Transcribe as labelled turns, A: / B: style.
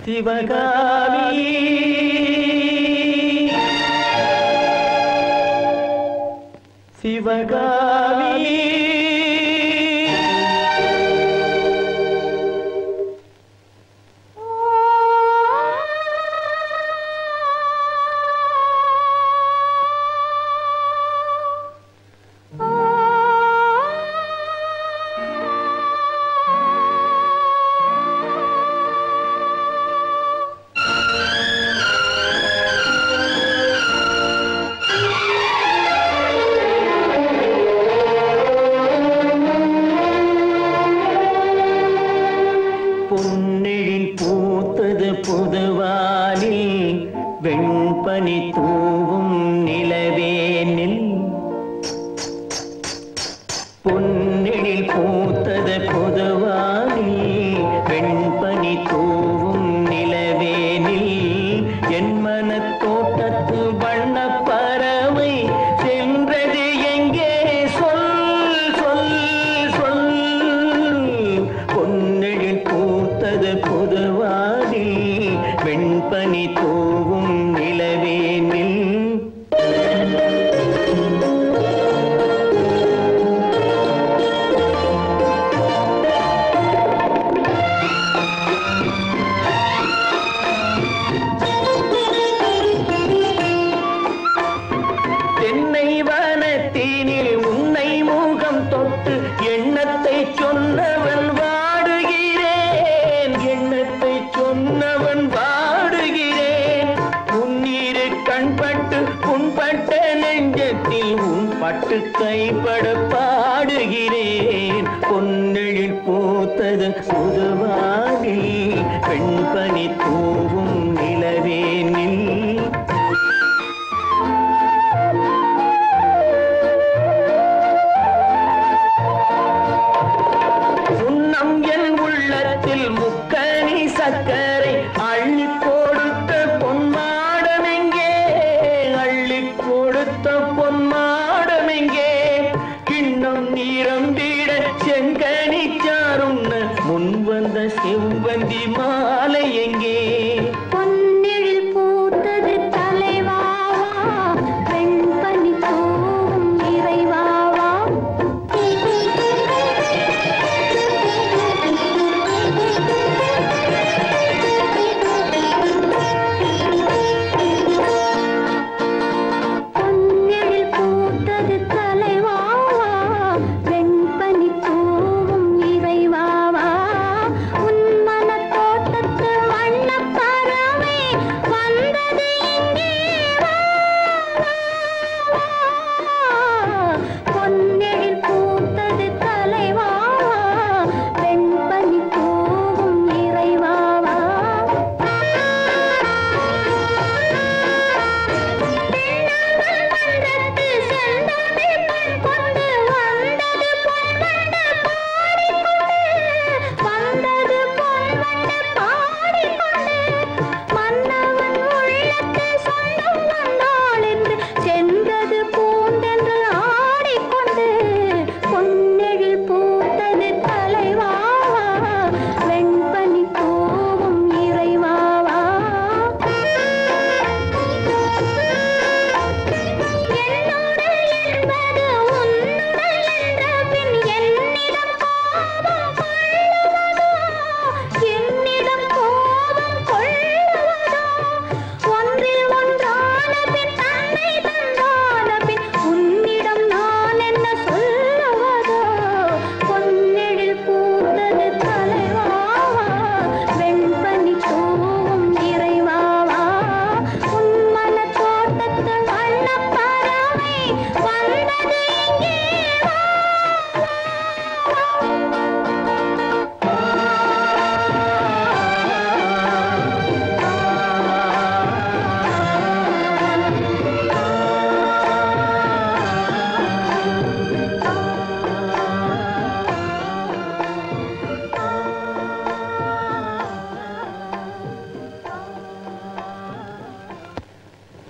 A: சிவகாமி சிவகாமி பொன்னெழில் பூத்தது புதுவானில் வெண்பனி தூவும் நிலவேனில் பொன்னெழில் பூத்தது புதுவானில் வெண்பனி தூவும் நிலவேனில் என் மனத்தோட்டத்து வண்ண பறவை சென்றது எங்கே சொல் சொல் சொல் பொன்னெழில் பூத்தது புதுவானில் வெண்பனி தூவும் நிலவேனில் தென்னை வனத்தினில் உன்னை முகம் தொட்டு எண்ணத்தை சொன்னவன் வாடுகிறேன் எண்ணத்தை சொன்னவன் வாடுகிறேன் உன்னிரு கண்பட்டு புண்பட்ட நெஞ்சத்தில் உன் பட்டு கைப்பட பாடுகிறேன் பொன்னெழில் பூத்தது புதுவானில் வெண்பனி தூவும் நிலவேனில் முக்கனி சக்கரை